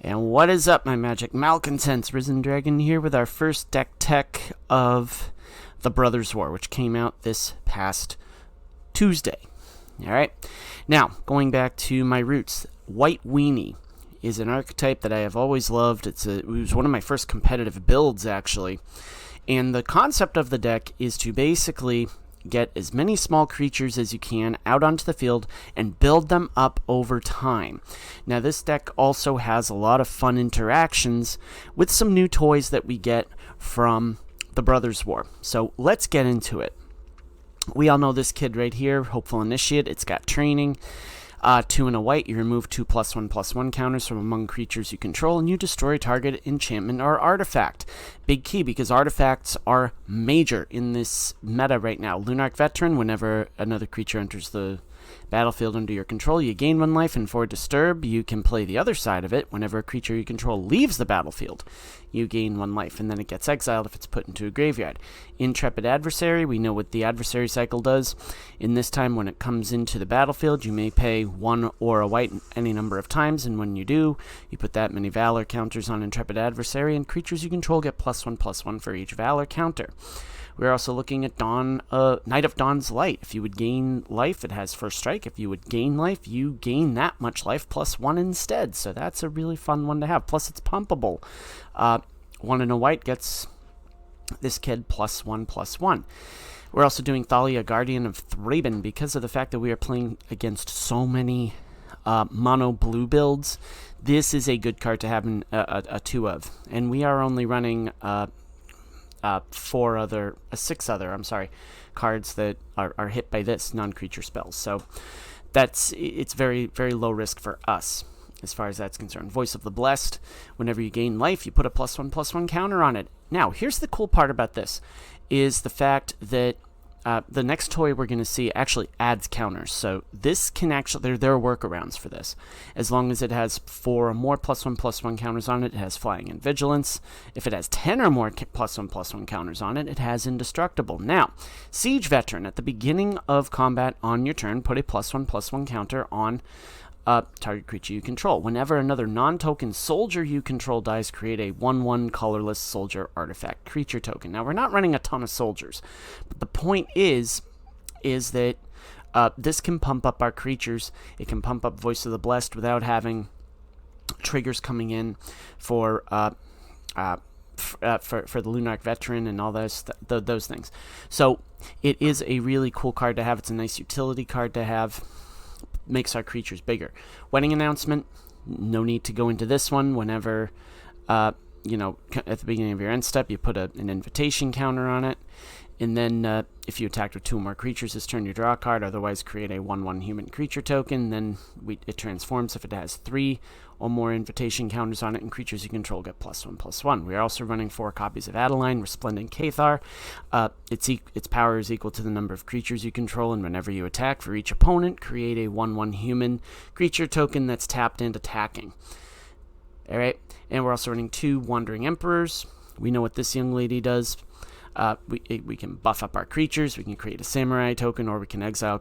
And what is up, my magic malcontents? Risen Dragon here with our first deck tech of the Brothers War, which came out this past Tuesday. Alright, now, going back to my roots, White Weenie is an archetype that I have always loved. It was one of my first competitive builds, actually. And the concept of the deck is to basically get as many small creatures as you can out onto the field and build them up over time. Now, this deck also has a lot of fun interactions with some new toys that we get from the Brothers War. So let's get into it. We all know this kid right here, Hopeful Initiate. It's got training. 2 and a white, you remove 2+1/+1 counters from among creatures you control, and you destroy target enchantment or artifact. Big key, because artifacts are major in this meta right now. Lunarch Veteran, whenever another creature enters the battlefield under your control, you gain 1 life, and for Disturb, you can play the other side of it. Whenever a creature you control leaves the battlefield, you gain 1 life, and then it gets exiled if it's put into a graveyard. Intrepid Adversary, we know what the adversary cycle does. In this time, when it comes into the battlefield, you may pay 1 or a white any number of times, and when you do, you put that many Valor counters on Intrepid Adversary, and creatures you control get +1/+1 for each Valor counter. We're also looking at Knight of Dawn's Light. If you would gain life, it has first strike. If you would gain life, you gain that much life +1 instead. So that's a really fun one to have. Plus, it's pumpable. 1 and a white gets this kid +1/+1. We're also doing Thalia, Guardian of Thraben, because of the fact that we are playing against so many mono blue builds. This is a good card to have a 2 of. And we are only running 6 other cards that are hit by this non-creature spells. So it's very, very low risk for us as far as that's concerned. Voice of the Blessed, whenever you gain life, you put a +1/+1 counter on it. Now, here's the cool part about this, is the fact that the next toy we're going to see actually adds counters. So this can actually, there are workarounds for this. As long as it has 4 or more +1/+1 counters on it, it has Flying and Vigilance. If it has 10 or more +1/+1 counters on it, it has Indestructible. Now, Siege Veteran, at the beginning of combat on your turn, put a +1/+1 counter on target creature you control. Whenever another non-token soldier you control dies, create a 1/1 colorless soldier artifact creature token. Now, we're not running a ton of soldiers, but the point is that this can pump up our creatures. It can pump up Voice of the Blessed without having triggers coming in for the Lunarch Veteran and all those things. So it is a really cool card to have. It's a nice utility card to have. Makes our creatures bigger. Wedding Announcement, no need to go into this one. Whenever, at the beginning of your end step, you put an invitation counter on it. And then if you attack with 2 or more creatures this turn, you draw a card. Otherwise, create a 1/1 human creature token. Then it transforms if it has 3 or more invitation counters on it, and creatures you control get +1/+1. We are also running 4 copies of Adeline, Resplendent Cathar. Its power is equal to the number of creatures you control, and whenever you attack for each opponent, create a 1/1 human creature token that's tapped and attacking. Alright, and we're also running 2 Wandering Emperors. We know what this young lady does. We can buff up our creatures, we can create a samurai token, or we can exile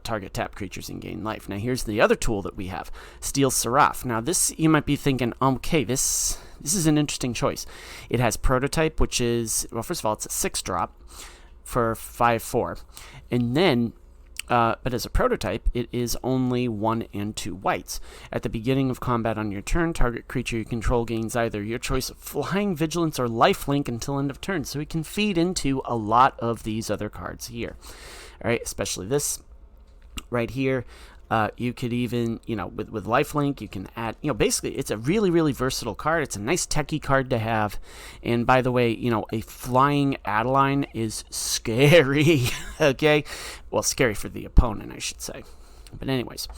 target tap creatures and gain life. Now, here's the other tool that we have, Steel Seraph. Now, this, you might be thinking, okay, this is an interesting choice. It has Prototype, which is, well, first of all, it's a 6-drop for 5/4. And then, but as a prototype, it is only 1 and 2 whites. At the beginning of combat on your turn, target creature you control gains either your choice of Flying, Vigilance, or Lifelink until end of turn. So it can feed into a lot of these other cards here. All right, especially this right here. You could even, with Lifelink, you can add, basically it's a really, really versatile card. It's a nice techie card to have. And by the way, a flying Adeline is scary, okay? Well, scary for the opponent, I should say. But anyways,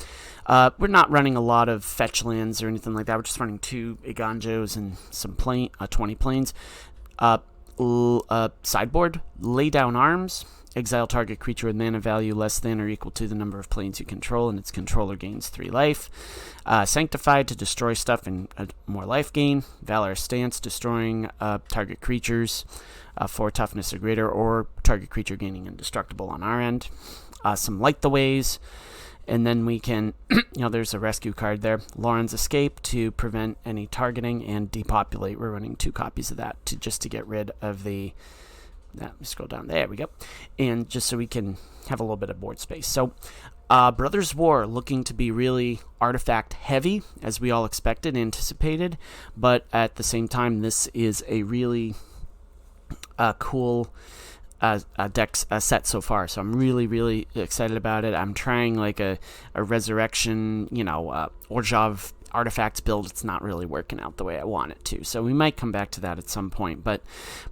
we're not running a lot of fetch lands or anything like that. We're just running 2 Iganjos and some 20 planes. Sideboard, Lay Down Arms. Exile target creature with mana value less than or equal to the number of planes you control, and its controller gains 3 life. Sanctified, to destroy stuff and more life gain. Valorous Stance, destroying target creatures 4 toughness or greater, or target creature gaining indestructible on our end. Some Light the Ways, And then we can, there's a rescue card there. Lauren's Escape to prevent any targeting, and Depopulate. We're running 2 copies of that just to get rid of the... Let me scroll down. There we go. And just so we can have a little bit of board space. So, Brothers War looking to be really artifact heavy, as we all expected, anticipated. But at the same time, this is a really cool... deck set so far, so I'm really excited about it. I'm trying like a resurrection, Orzhov artifacts build. It's not really working out the way I want it to, so we might come back to that at some point. But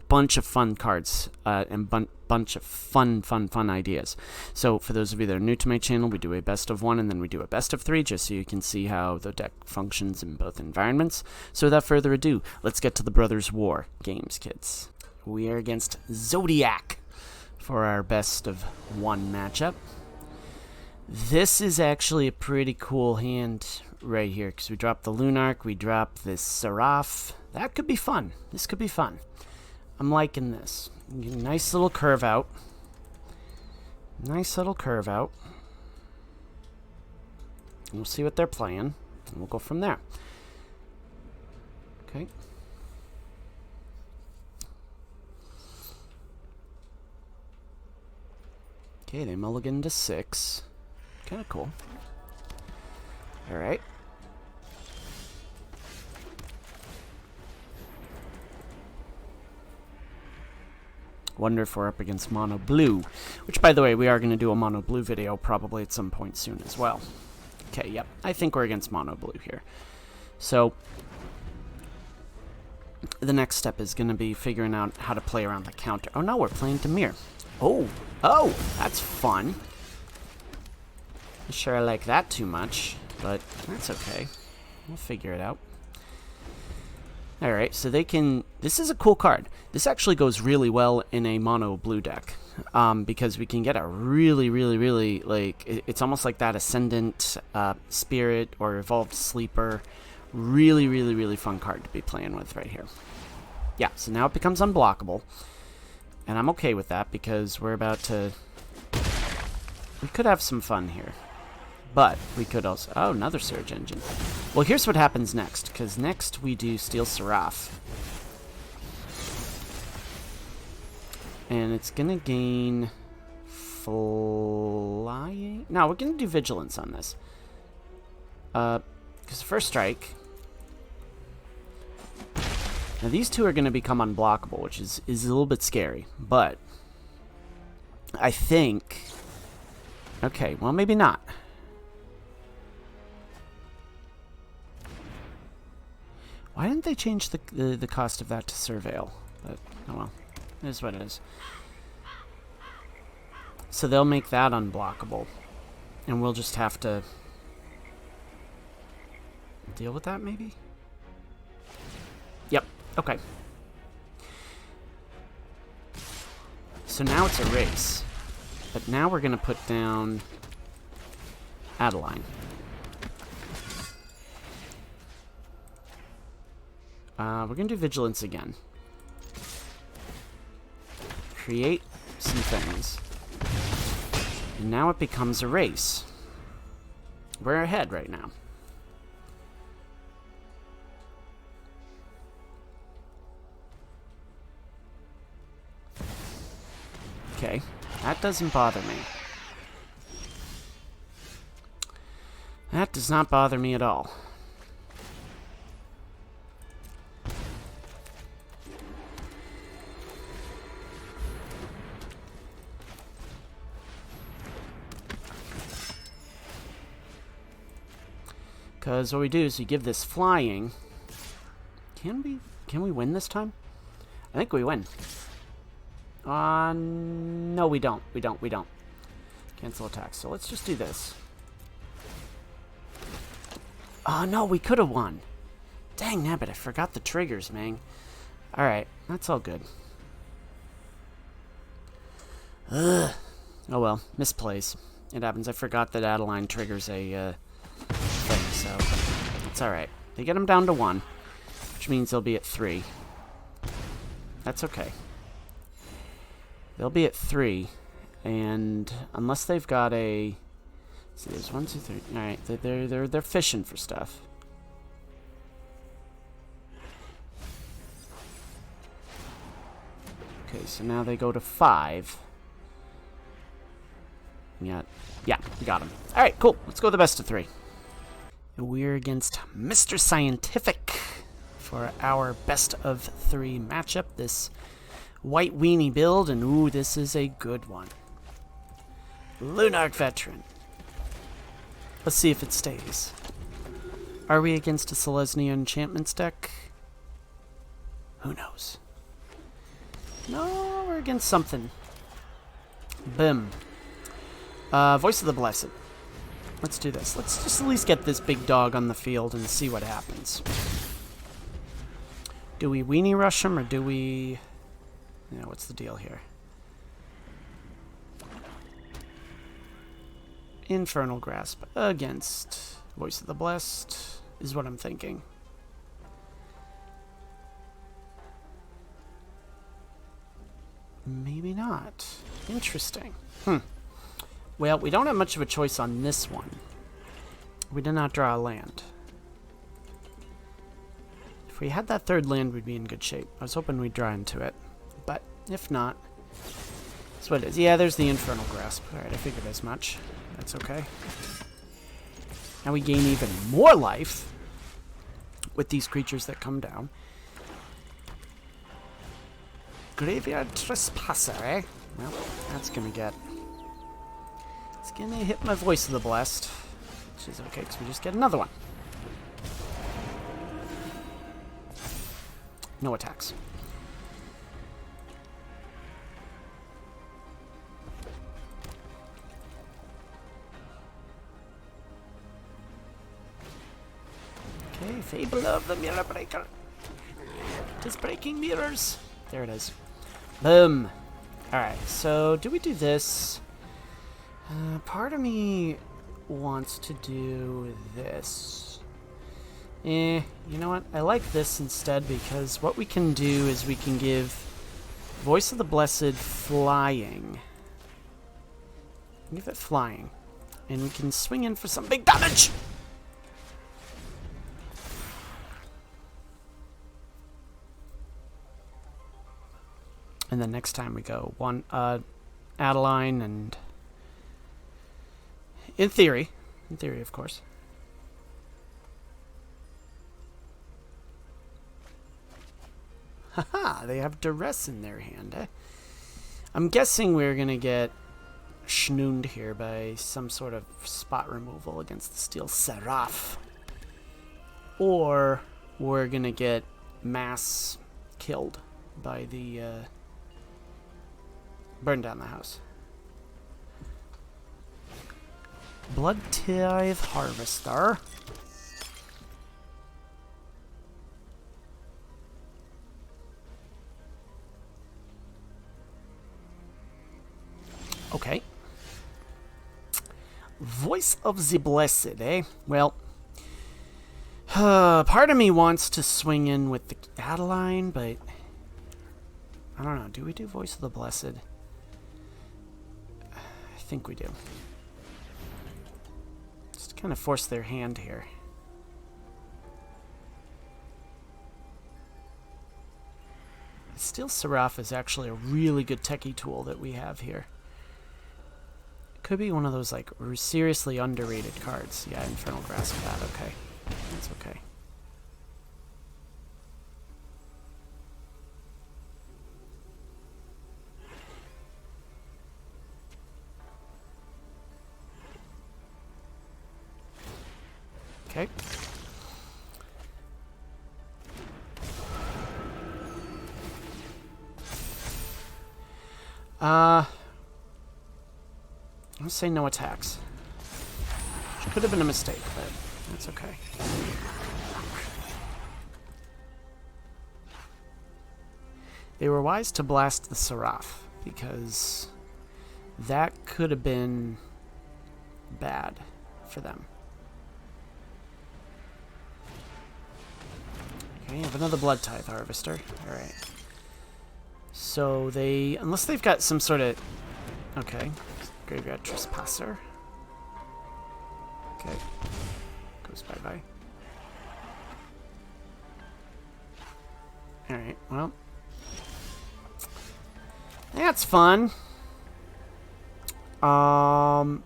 bunch of fun cards and bunch of fun ideas. So for those of you that are new to my channel, we do a best of 1 and then we do a best of 3, just so you can see how the deck functions in both environments. So without further ado, let's get to the Brothers War games, kids. We are against Zodiac for our best of 1 matchup. This is actually a pretty cool hand right here, because we drop the Lunarch, we drop this Seraph. That could be fun. This could be fun. I'm liking this. Nice little curve out. Nice little curve out. We'll see what they're playing, and we'll go from there. Okay. Okay, they mulligan to 6. Kind of cool. Alright. Wonder if we're up against Mono Blue. Which, by the way, we are going to do a Mono Blue video probably at some point soon as well. Okay, yep. I think we're against Mono Blue here. So, the next step is going to be figuring out how to play around the counter. Oh no, we're playing Dimir. Oh, that's fun. Not sure I like that too much, but that's okay. We'll figure it out. Alright, so they can... This is a cool card. This actually goes really well in a mono blue deck, because we can get a really, like... It's almost like that Ascendant Spirit or Evolved Sleeper. Really fun card to be playing with right here. Yeah, so now it becomes unblockable. And I'm okay with that, because we're about to... We could have some fun here. But we could also... Oh, another Surge Engine. Well, here's what happens next, because next we do Steel Seraph. And it's going to gain... Flying? No, we're going to do Vigilance on this. Because first strike... Now these two are going to become unblockable, which is a little bit scary. But... I think... Okay, well maybe not. Why didn't they change the cost of that to Surveil? But, oh well. It is what it is. So they'll make that unblockable. And we'll just have to... deal with that, maybe? Yep. Okay. So now it's a race. But now we're going to put down... Adeline. We're going to do Vigilance again. Create some things. And now it becomes a race. We're ahead right now. Okay, that doesn't bother me. That does not bother me at all. Because what we do is we give this flying. Can we win this time? I think we win. No, we don't. We don't. Cancel attacks. So let's just do this. Oh, no, we could have won. Dang nabbit, I forgot the triggers, man. Alright, that's all good. Ugh. Oh well, misplays. It happens. I forgot that Adeline triggers a thing, so it's alright. They get them down to 1, which means they'll be at 3. That's okay. They'll be at 3, and unless they've got a See, there's 1, 2, 3. All right, they're fishing for stuff. Okay, so now they go to 5. Yeah, we got him. All right, cool. Let's go the best of 3. And we're against Mr. Scientific for our best of 3 matchup. This white weenie build, and ooh, this is a good one. Lunarch Veteran. Let's see if it stays. Are we against a Selesnya Enchantments deck? Who knows? No, we're against something. Boom. Voice of the Blessed. Let's do this. Let's just at least get this big dog on the field and see what happens. Do we weenie rush him, or do we... Yeah, what's the deal here? Infernal Grasp against Voice of the Blessed is what I'm thinking. Maybe not. Interesting. Well, we don't have much of a choice on this one. We did not draw a land. If we had that 3rd land, we'd be in good shape. I was hoping we'd draw into it. But if not, that's what it is. Yeah, there's the Infernal Grasp. Alright, I figured as much. That's okay. Now we gain even more life with these creatures that come down. Graveyard Trespasser, eh? Well, that's gonna get... It's gonna hit my Voice of the Blessed, which is okay, because we just get another one. No attacks. Okay, Fable of the Mirror Breaker. It is breaking mirrors. There it is. Boom. Alright, so do we do this? Part of me wants to do this. You know what? I like this instead, because what we can do is we can give Voice of the Blessed flying. Give it flying. And we can swing in for some big damage! And then next time we go one Adeline, and in theory of course. Haha, they have duress in their hand, eh? I'm guessing we're gonna get schnooned here by some sort of spot removal against the Steel Seraph. Or we're gonna get mass killed by the burn down the house. Blood Tithe Harvester. Okay. Voice of the Blessed, eh? Well, part of me wants to swing in with the Adeline, but I don't know. Do we do Voice of the Blessed? I think we do. Just to kind of force their hand here. Steel Seraph is actually a really good techie tool that we have here. Could be one of those, like, seriously underrated cards. Yeah, Infernal Grasp that. Okay. That's okay. Okay. Let's say no attacks. Which could have been a mistake, but that's okay. They were wise to blast the Seraph, because that could have been bad for them. Okay, I have another Blood Tithe Harvester. Alright. So they... Unless they've got some sort of... Okay. Graveyard Trespasser. Okay. Goes bye-bye. Alright, well. That's fun. I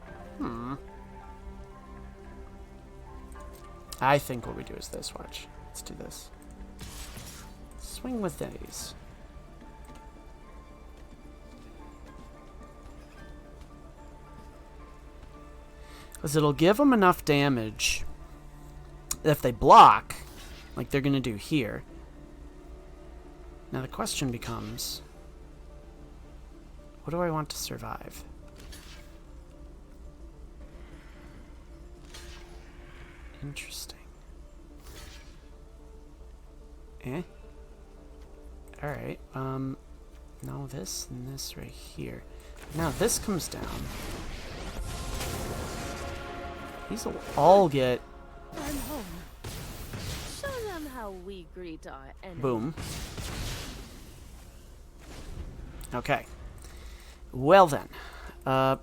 think what we do is this, watch. Let's do this. Swing with these. Because it'll give them enough damage that if they block, like they're going to do here. Now the question becomes, what do I want to survive? Interesting. Eh? Alright, no, this and this right here. Now this comes down. These will all get... I'm home. Show them how we greet our enemies. Boom. Okay. Well then,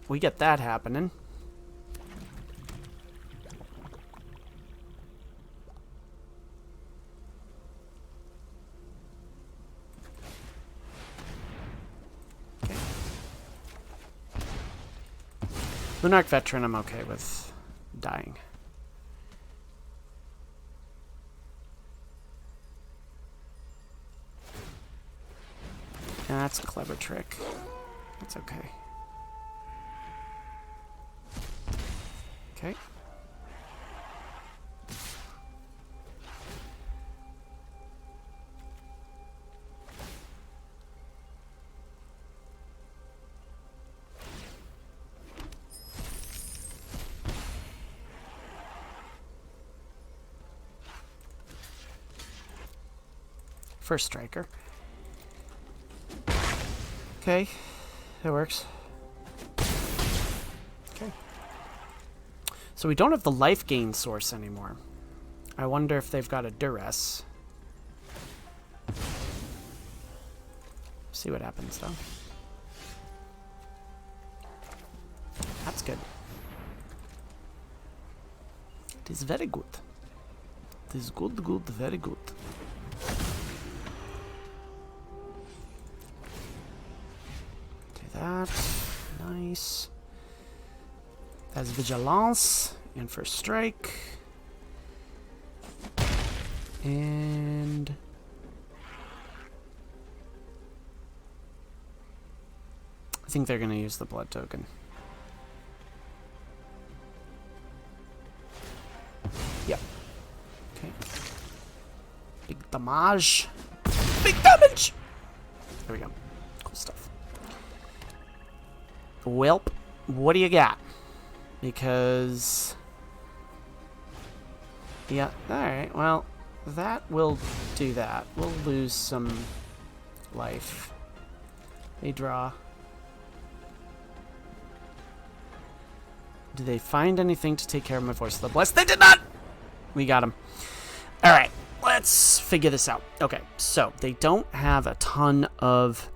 we get that happening. Okay. Lunarch Veteran, I'm okay with dying. Yeah, that's a clever trick. That's okay. Okay. First striker. Okay, that works. Okay. So we don't have the life gain source anymore. I wonder if they've got a duress. See what happens though. That's good. It is very good. It is good, very good. That. Nice. That's Vigilance. And first strike. And... I think they're going to use the blood token. Yep. Okay. Big damage. Big damage! There we go. Cool stuff. Welp, what do you got? Because... Yeah, alright, well, that will do that. We'll lose some life. They draw. Do they find anything to take care of my Voice of the Blessed? They did not! We got him. Alright, let's figure this out. Okay, so they don't have a ton of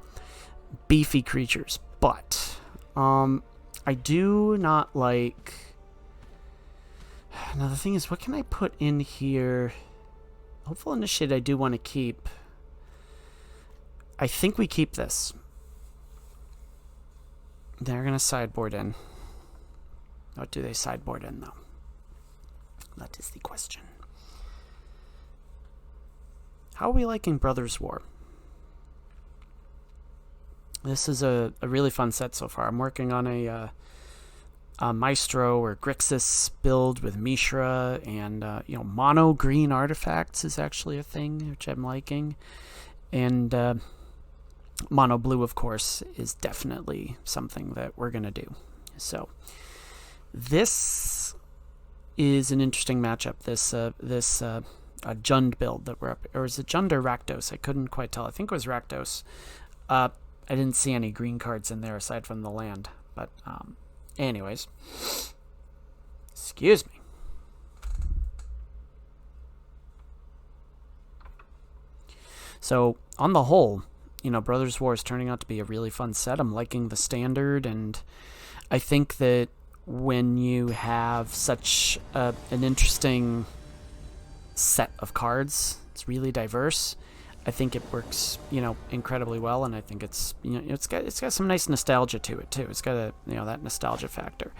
beefy creatures, but... I do not like... Now the thing is, what can I put in here? Hopeful Initiate I do want to keep. I think we keep this. They're going to sideboard in. What do they sideboard in, though? That is the question. How are we liking Brothers War? This is a really fun set so far. I'm working on a Maestro or Grixis build with Mishra, and you know, mono green artifacts is actually a thing which I'm liking, and mono blue, of course, is definitely something that we're gonna do. So this is an interesting matchup. This Jund build that we're up, or is it Jund or Rakdos? I couldn't quite tell. I think it was Rakdos. I didn't see any green cards in there aside from the land, but anyways, excuse me. So on the whole, you know, Brothers War is turning out to be a really fun set. I'm liking the standard, and I think that when you have such an interesting set of cards. It's really diverse. I think it works, incredibly well, and I think it's, it's got some nice nostalgia to it too. It's got that nostalgia factor.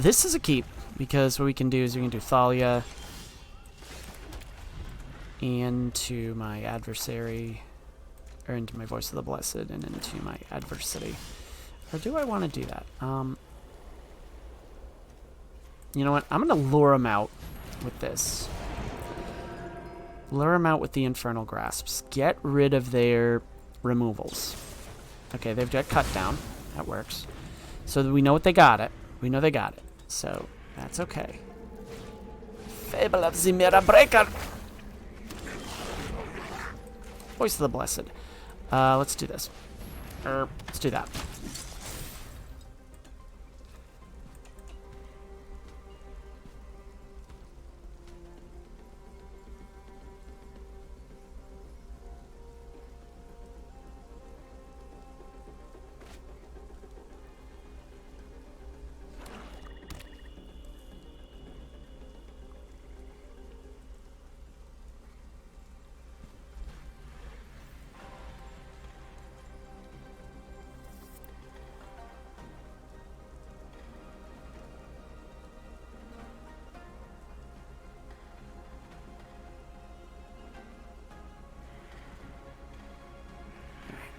This is a keep because what we can do is we can do Thalia into my adversary, or into my Voice of the Blessed, and into my adversity. Or do I want to do that? You know what? I'm gonna lure him out with this. Lure them out with the Infernal Grasps. Get rid of their removals. Okay, they've got cut down. That works. So we know what they got it. We know they got it. So that's okay. Fable of the Mirror Breaker. Voice of the Blessed. Let's do this. Let's do that.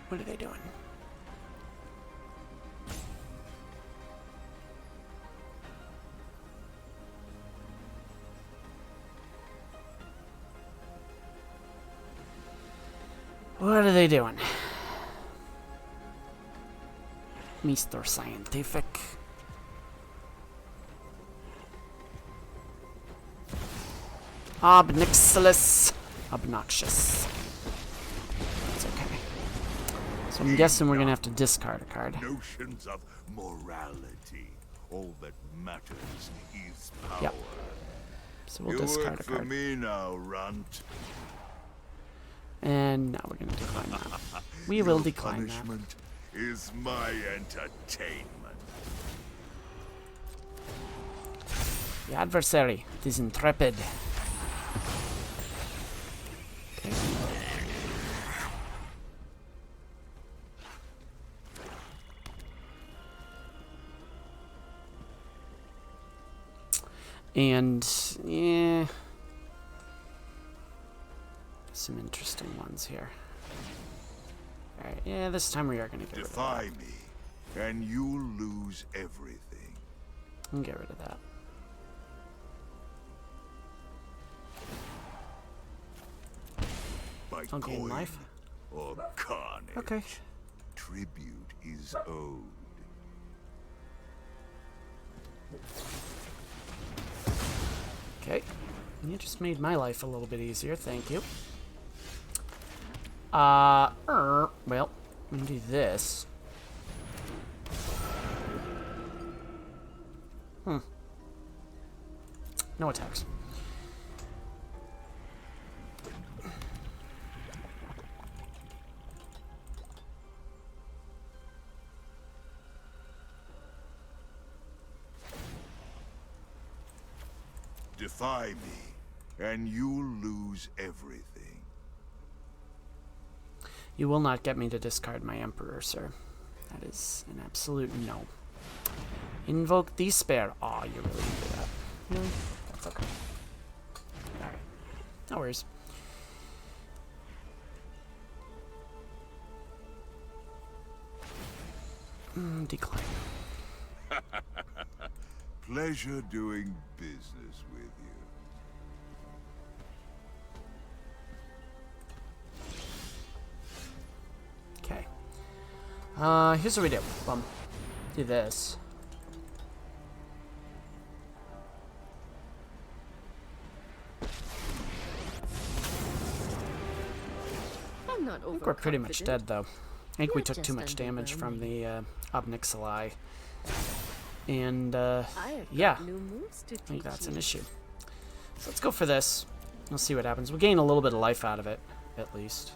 What are they doing? What are they doing? Mr. Scientific. Obnixilis. Obnoxious. That's okay. So I'm guessing we're gonna have to discard a card. Notions of morality. All that matters is power. Yep. So we'll You discard work a for card. me now, Runt. And now we're gonna decline that. We will decline that. Punishment is my entertainment. The adversary. It is intrepid. Okay. And yeah, some interesting ones here. All right, yeah, this time we are gonna get rid of Defy that. me, and you'll lose everything. And get rid of that. By I'll gain coin life. or carnage. Okay. Tribute is owed. Okay. You just made my life a little bit easier. Thank you. Well, we can do this. No attacks. Defy me, and you'll lose everything. You will not get me to discard my Emperor, sir. That is an absolute no. Invoke Despair. Aw, you really did that. Really? That's okay. Alright. No worries. Decline. Pleasure doing business with you. Okay. Here's what we do. Do this. I'm not I think we're pretty much overconfident. dead, though. I think we You're took too just much damage from underwhelming. the Obnixili. And, I have got yeah. new moves to I think teach that's you. an issue. So let's go for this. We'll see what happens. We'll gain a little bit of life out of it, at least.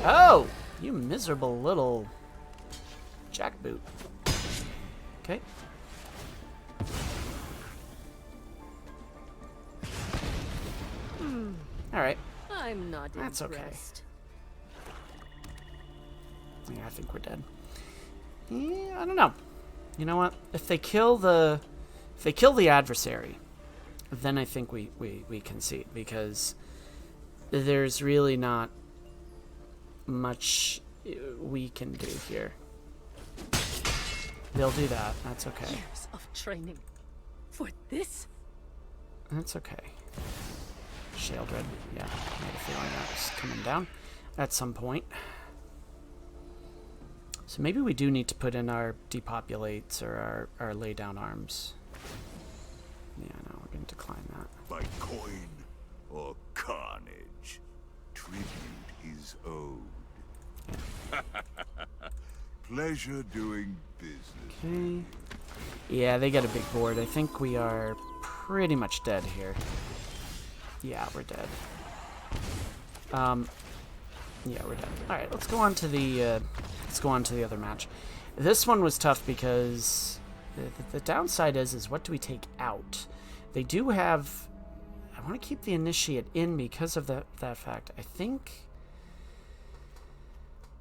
Oh! You miserable little jackboot. Okay. Alright. I'm not That's okay. impressed. Yeah, I think we're dead. Yeah, I don't know. You know what? If they kill the adversary, then I think we concede, because there's really not much we can do here. They'll do that. That's okay. Years of training for this? That's okay. Shieldred. Yeah, I had a feeling that was coming down at some point. So maybe we do need to put in our depopulates or our lay down arms. Yeah, no, we're going to decline that. By coin or carnage, tribute is owed. Pleasure doing business. Okay. Yeah, they get a big board. I think we are pretty much dead here. Yeah, we're dead. Yeah, we're dead. All right, let's go on to the other match. This one was tough because the downside is what do we take out? They do have. I want to keep the initiate in because of that fact. I think.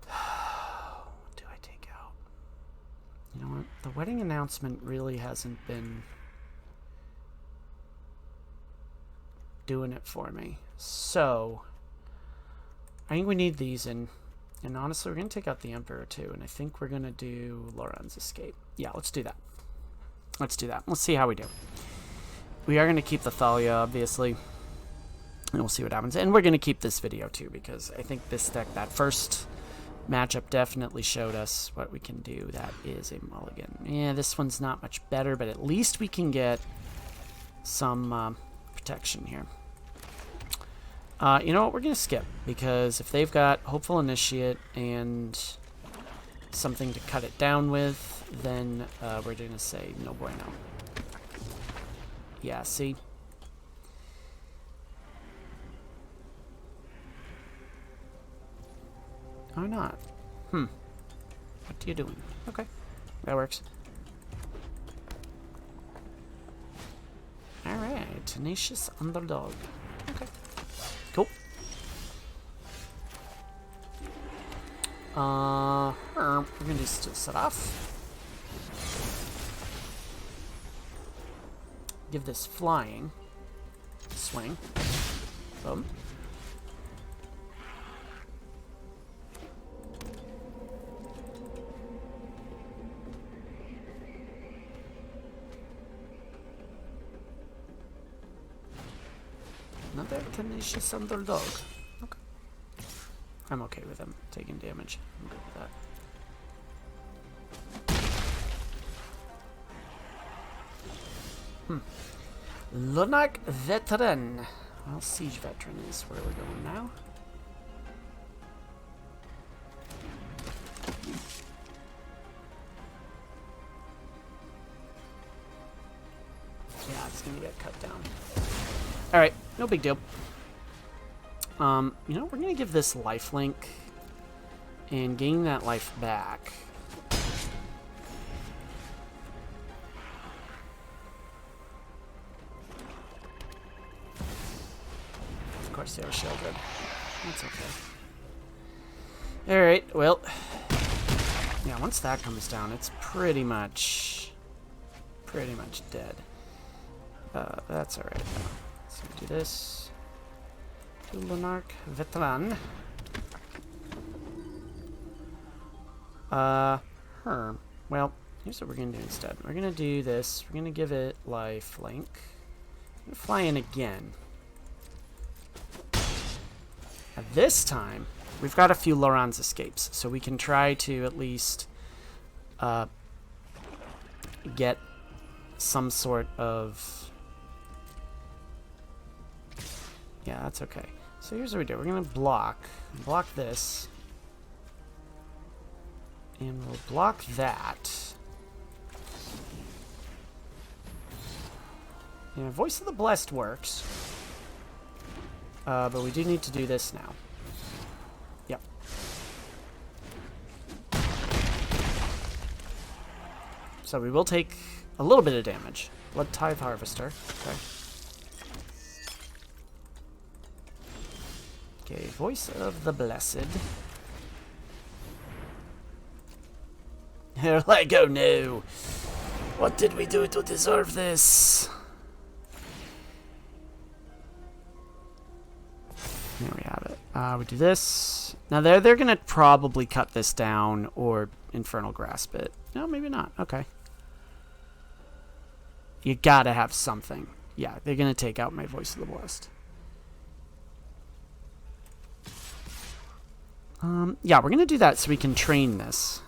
What do I take out? You know what? The wedding announcement really hasn't been doing it for me. So I think we need these in. And honestly, we're going to take out the Emperor too. And I think we're going to do Loran's Escape. Yeah, let's do that. Let's do that. Let's see how we do. We are going to keep the Thalia, obviously. And we'll see what happens. And we're going to keep this video too, because I think this deck, that first matchup definitely showed us what we can do. That is a mulligan. Yeah, this one's not much better, but at least we can get some protection here. You know what? We're going to skip, because if they've got Hopeful Initiate and something to cut it down with, then we're going to say no bueno. Yeah, see? Or not. What are you doing? Okay, that works. Alright, Tenacious Underdog. Okay. Cool. We're gonna just set off. Give this flying. Swing. Boom. Another Tenacious Underdog. Okay. I'm okay with him taking damage. I'm good with that. Lunark Veteran. Well, Siege Veteran is where we're going now. Yeah, it's gonna get cut down. Alright, no big deal. You know, we're gonna give this lifelink and gain that life back. Of course, they have a Shieldred. That's okay. Alright, well. Yeah, once that comes down, it's pretty much dead. That's alright, though. So do this. Do Lunark Veteran. Well, here's what we're gonna do instead. We're gonna do this. We're gonna give it life link. I'm gonna fly in again. Now this time, we've got a few Loran's Escapes, so we can try to at least get some sort of. Yeah, that's okay. So here's what we do. We're going to block this. And we'll block that. Yeah, Voice of the Blessed works. But we do need to do this now. Yep. So we will take a little bit of damage. Blood Tithe Harvester. Okay. Okay, Voice of the Blessed. They're like, oh no! What did we do to deserve this? There we have it. We do this. Now they're gonna probably cut this down or Infernal Grasp it. No, maybe not. Okay. You gotta have something. Yeah, they're gonna take out my Voice of the Blessed. Yeah, we're gonna do that so we can train this.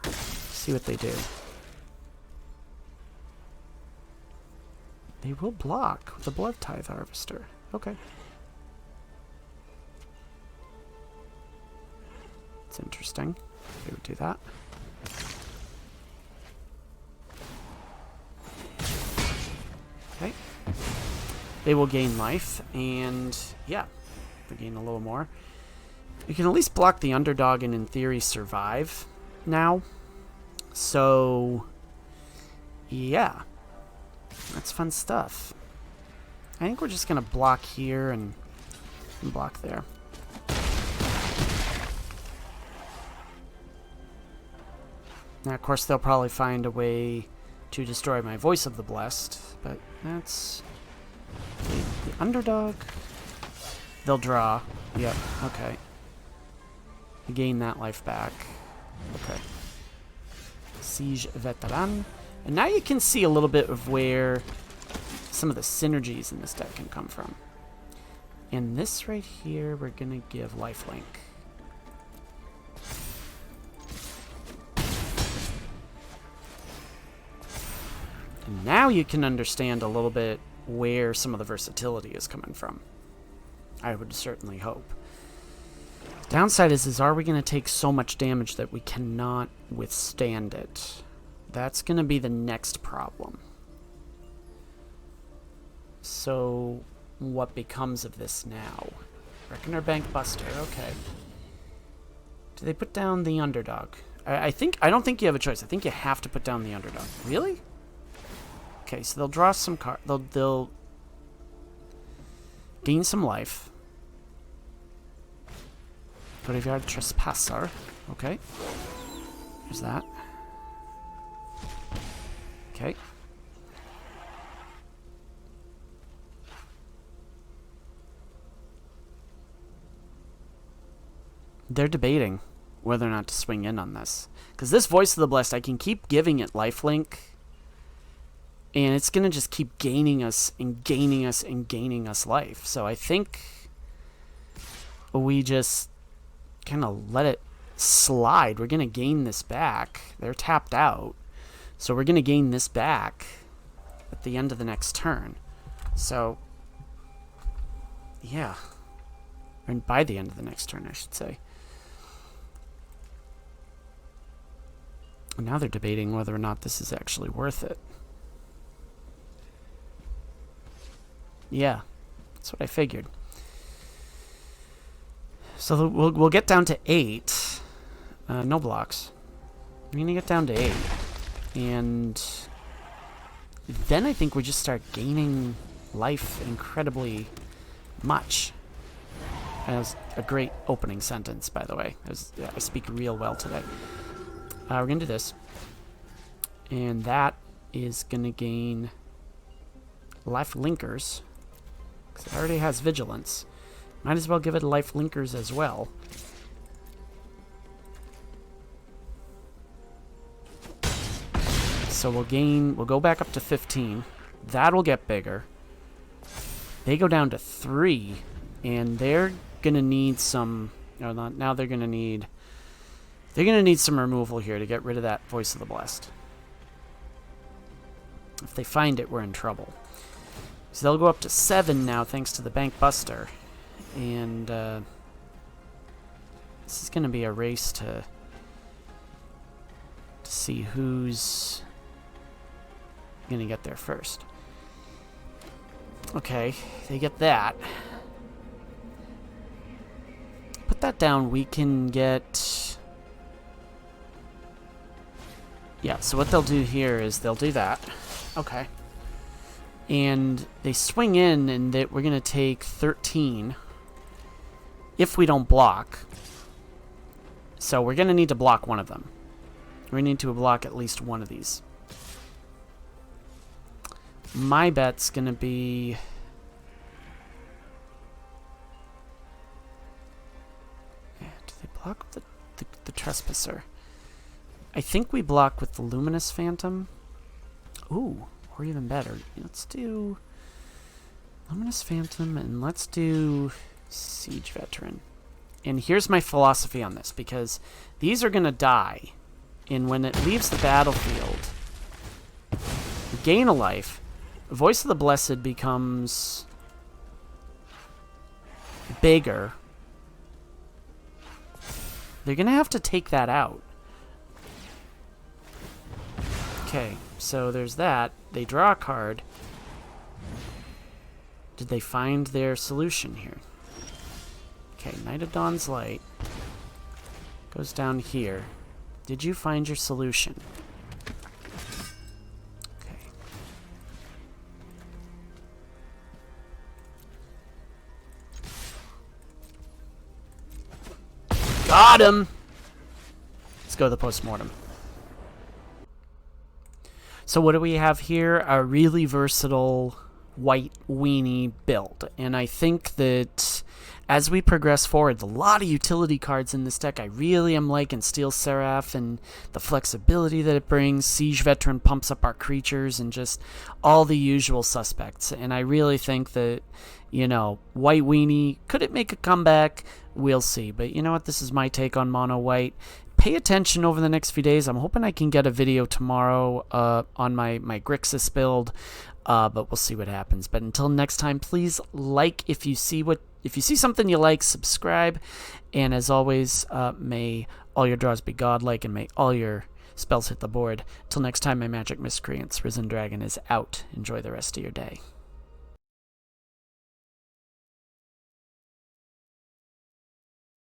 See what they do. They will block with the Blood Tithe Harvester. Okay. It's interesting. They would do that. Okay. They will gain life, and yeah, they gain a little more. You can at least block the underdog and in theory survive now. So, yeah. That's fun stuff. I think we're just going to block here and block there. Now, of course, they'll probably find a way to destroy my Voice of the Blessed, but that's the underdog. They'll draw. Yep, okay. Gain that life back. Okay. Siege Veteran. And now you can see a little bit of where some of the synergies in this deck can come from. And this right here, we're going to give lifelink. And now you can understand a little bit where some of the versatility is coming from. I would certainly hope. Downside is are we going to take so much damage that we cannot withstand it? That's going to be the next problem. So, what becomes of this now? Reckoner Bank Buster, okay. Do they put down the underdog? I don't think you have a choice. I think you have to put down the underdog. Really? Okay, so they'll draw some cards. They'll gain some life. Graveyard Trespasser. Okay. There's that. Okay. They're debating whether or not to swing in on this. Because this Voice of the Blessed, I can keep giving it lifelink. And it's going to just keep gaining us and gaining us and gaining us life. So I think we just kind of let it slide. We're going to gain this back. They're tapped out. So we're going to gain this back at the end of the next turn. So, yeah. And by the end of the next turn, I should say. And now they're debating whether or not this is actually worth it. Yeah, that's what I figured. So we'll get down to 8. No blocks. We're going to get down to 8. And then I think we just start gaining life incredibly much. That was a great opening sentence, by the way. I speak real well today. We're going to do this. And that is going to gain life linkers. Because it already has vigilance. Might as well give it life linkers as well. So we'll go back up to 15. That'll get bigger. They go down to 3. And they're going to need some... now they're going to need... They're going to need some removal here to get rid of that Voice of the Blessed. If they find it, we're in trouble. So they'll go up to 7 now thanks to the Bank Buster. And this is going to be a race to see who's going to get there first. Okay, they get that. Put that down. We can get Yeah, so what they'll do here is they'll do that. Okay. And they swing in, and we're going to take 13 if we don't block. So we're going to need to block one of them. We need to block at least one of these. My bet's going to be... Yeah, do they block with the Trespasser? I think we block with the Luminous Phantom. Ooh, or even better. Let's do Luminous Phantom, and let's do Siege Veteran. And here's my philosophy on this, because these are going to die. And when it leaves the battlefield, gain a life, Voice of the Blessed becomes bigger. They're going to have to take that out. Okay, so there's that. They draw a card. Did they find their solution here? Okay, Knight of Dawn's Light goes down here. Did you find your solution? Okay. Got him! Let's go to the postmortem. So what do we have here? A really versatile white weenie build. And I think that as we progress forward, a lot of utility cards in this deck. I really am liking Steel Seraph and the flexibility that it brings. Siege Veteran pumps up our creatures and just all the usual suspects. And I really think that, you know, white weenie, could it make a comeback? We'll see. But you know what? This is my take on mono white. Pay attention over the next few days. I'm hoping I can get a video tomorrow on my Grixis build, but we'll see what happens. But until next time, please like if you see something you like, subscribe, and as always, may all your draws be godlike, and may all your spells hit the board. Till next time, my magic miscreants, Risen Dragon is out. Enjoy the rest of your day.